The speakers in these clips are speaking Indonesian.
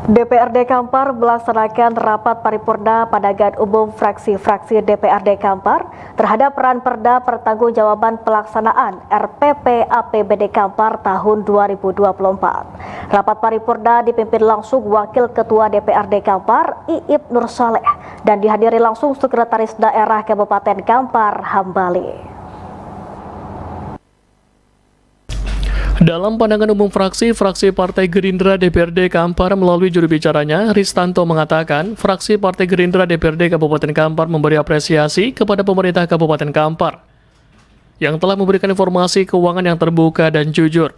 DPRD Kampar melaksanakan rapat paripurna pandangan umum fraksi-fraksi DPRD Kampar terhadap peran Perda Pertanggungjawaban Pelaksanaan RPP APBD Kampar tahun 2024. Rapat paripurna dipimpin langsung Wakil Ketua DPRD Kampar, Iip Nur Saleh, dan dihadiri langsung Sekretaris Daerah Kabupaten Kampar, Hambali. Dalam pandangan umum fraksi Partai Gerindra DPRD Kampar melalui juru bicaranya, Ristanto mengatakan fraksi Partai Gerindra DPRD Kabupaten Kampar memberi apresiasi kepada pemerintah Kabupaten Kampar yang telah memberikan informasi keuangan yang terbuka dan jujur.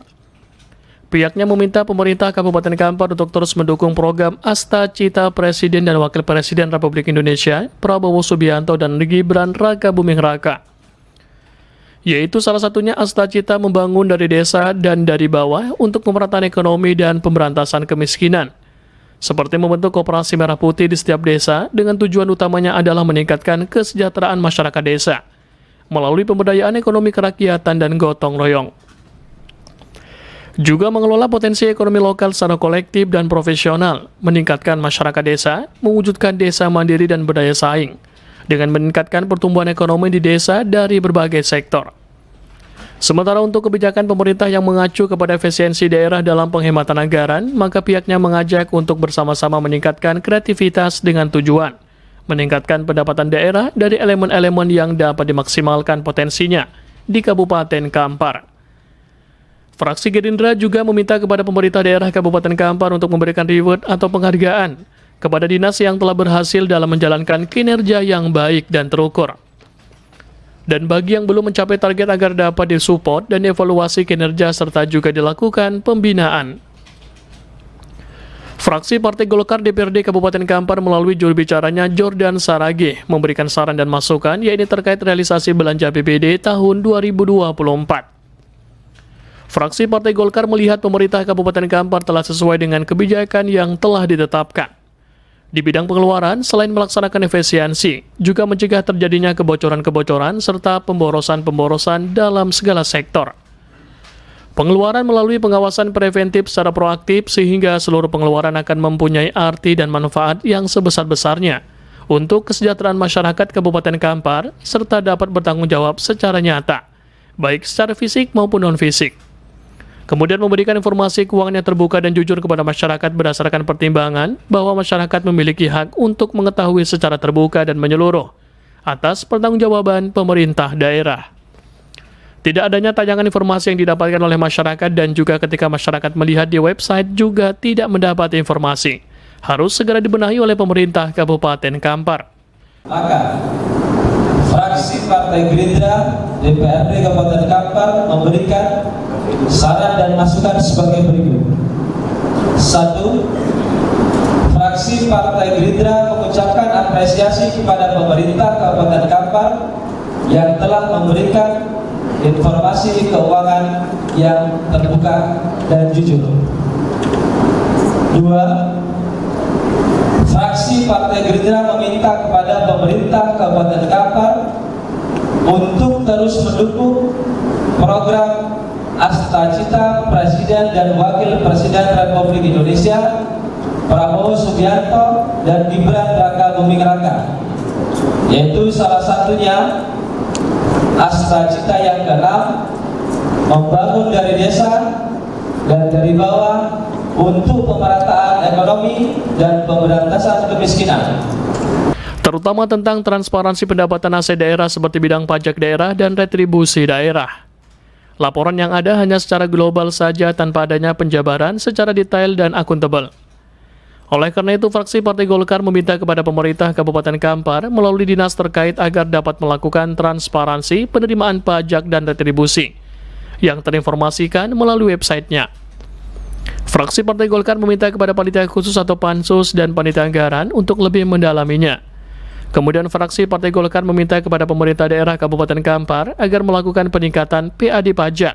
Pihaknya meminta pemerintah Kabupaten Kampar untuk terus mendukung program Asta Cita Presiden dan Wakil Presiden Republik Indonesia Prabowo Subianto dan Gibran Raka Buming Raka, yaitu salah satunya Asta Cita membangun dari desa dan dari bawah untuk pemerataan ekonomi dan pemberantasan kemiskinan, seperti membentuk koperasi merah putih di setiap desa dengan tujuan utamanya adalah meningkatkan kesejahteraan masyarakat desa melalui pemberdayaan ekonomi kerakyatan dan gotong royong. Juga mengelola potensi ekonomi lokal secara kolektif dan profesional, meningkatkan masyarakat desa, mewujudkan desa mandiri dan berdaya saing, dengan meningkatkan pertumbuhan ekonomi di desa dari berbagai sektor. Sementara untuk kebijakan pemerintah yang mengacu kepada efisiensi daerah dalam penghematan anggaran, maka pihaknya mengajak untuk bersama-sama meningkatkan kreativitas dengan tujuan meningkatkan pendapatan daerah dari elemen-elemen yang dapat dimaksimalkan potensinya di Kabupaten Kampar. Fraksi Gerindra juga meminta kepada pemerintah daerah Kabupaten Kampar untuk memberikan reward atau penghargaan kepada dinas yang telah berhasil dalam menjalankan kinerja yang baik dan terukur. Dan bagi yang belum mencapai target agar dapat disupport dan evaluasi kinerja serta juga dilakukan pembinaan. Fraksi Partai Golkar DPRD Kabupaten Kampar melalui juru bicaranya Jordan Saragih memberikan saran dan masukan yaitu terkait realisasi belanja APBD tahun 2024. Fraksi Partai Golkar melihat pemerintah Kabupaten Kampar telah sesuai dengan kebijakan yang telah ditetapkan. Di bidang pengeluaran, selain melaksanakan efisiensi, juga mencegah terjadinya kebocoran-kebocoran serta pemborosan-pemborosan dalam segala sektor. Pengeluaran melalui pengawasan preventif secara proaktif sehingga seluruh pengeluaran akan mempunyai arti dan manfaat yang sebesar-besarnya untuk kesejahteraan masyarakat Kabupaten Kampar serta dapat bertanggung jawab secara nyata, baik secara fisik maupun non-fisik. Kemudian memberikan informasi keuangan yang terbuka dan jujur kepada masyarakat berdasarkan pertimbangan bahwa masyarakat memiliki hak untuk mengetahui secara terbuka dan menyeluruh atas pertanggungjawaban pemerintah daerah. Tidak adanya tayangan informasi yang didapatkan oleh masyarakat dan juga ketika masyarakat melihat di website juga tidak mendapat informasi. Harus segera dibenahi oleh pemerintah Kabupaten Kampar. Maka fraksi Partai Gerindra DPRD Kabupaten Kampar memberikan saran dan masukan sebagai berikut. 1. Fraksi Partai Gerindra mengucapkan apresiasi kepada pemerintah Kabupaten Kampar yang telah memberikan informasi keuangan yang terbuka dan jujur. 2. Fraksi Partai Gerindra meminta kepada pemerintah Kabupaten Kampar untuk terus mendukung program Asta Cita Presiden dan Wakil Presiden Republik Indonesia Prabowo Subianto dan Gibran Raka Buming Raka, yaitu salah satunya Asta Cita yang ke-6, membangun dari desa dan dari bawah untuk pemerataan ekonomi dan pemberantasan kemiskinan, terutama tentang transparansi pendapatan aset daerah seperti bidang pajak daerah dan retribusi daerah. Laporan yang ada hanya secara global saja tanpa adanya penjabaran secara detail dan akuntabel. Oleh karena itu, fraksi Partai Golkar meminta kepada pemerintah Kabupaten Kampar melalui dinas terkait agar dapat melakukan transparansi penerimaan pajak dan retribusi yang terinformasikan melalui websitenya. Fraksi Partai Golkar meminta kepada panitia khusus atau pansus dan panitia anggaran untuk lebih mendalaminya. Kemudian fraksi Partai Golkar meminta kepada pemerintah daerah Kabupaten Kampar agar melakukan peningkatan PAD pajak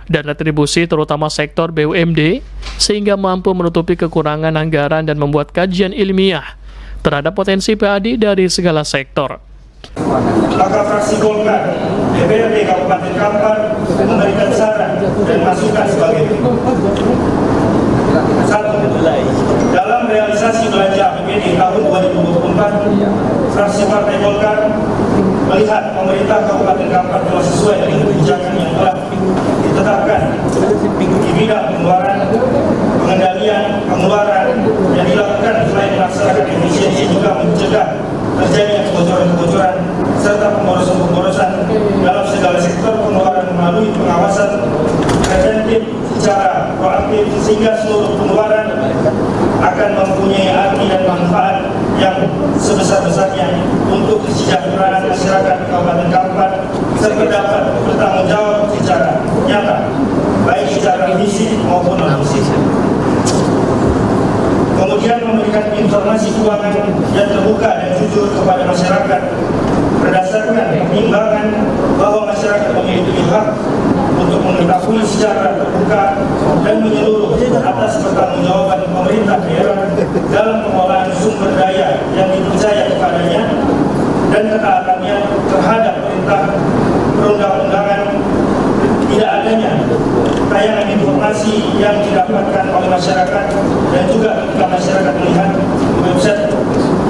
dan retribusi terutama sektor BUMD sehingga mampu menutupi kekurangan anggaran dan membuat kajian ilmiah terhadap potensi PAD dari segala sektor. Maka fraksi Golkar DPRD Kabupaten Kampar memberikan saran dan masukan sebagai berikut. 1. Dalam fraksi Partai Golkar melihat pemerintah Kabupaten Kampar telah sesuai dengan kebijakan yang telah ditetapkan di bidang pengeluaran, pengendalian pengeluaran yang dilakukan selain melaksanakan efisiensi juga mencegah terjadinya kebocoran-kebocoran serta pemborosan-pemborosan dalam segala sektor pengeluaran melalui pengawasan preventif secara proaktif sehingga seluruh pengeluaran akan mempunyai arti dan manfaat yang sebesar-besarnya untuk kesejahteraan masyarakat Kabupaten Kampar serta dapat bertanggung jawab secara nyata baik secara fisik maupun non-fisik. Kemudian memberikan informasi keuangan yang terbuka dan jujur kepada masyarakat berdasarkan pertimbangan bahwa masyarakat memiliki hak untuk mengetahui secara terbuka dan menyeluruh atas pertanggungjawaban pemerintah daerah dalam pengelolaan sumber daya yang dipercaya kepadanya dan ketaatannya terhadap perintah perundang-undangan. Tidak adanya tayangan informasi yang didapatkan oleh masyarakat dan juga ketika masyarakat melihat website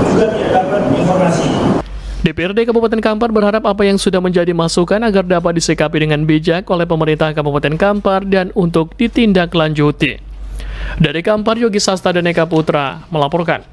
juga tidak dapat informasi. DPRD Kabupaten Kampar berharap apa yang sudah menjadi masukan agar dapat disikapi dengan bijak oleh pemerintah Kabupaten Kampar dan untuk ditindaklanjuti. Dari Kampar, Yogi Sasta dan Eka Putra melaporkan.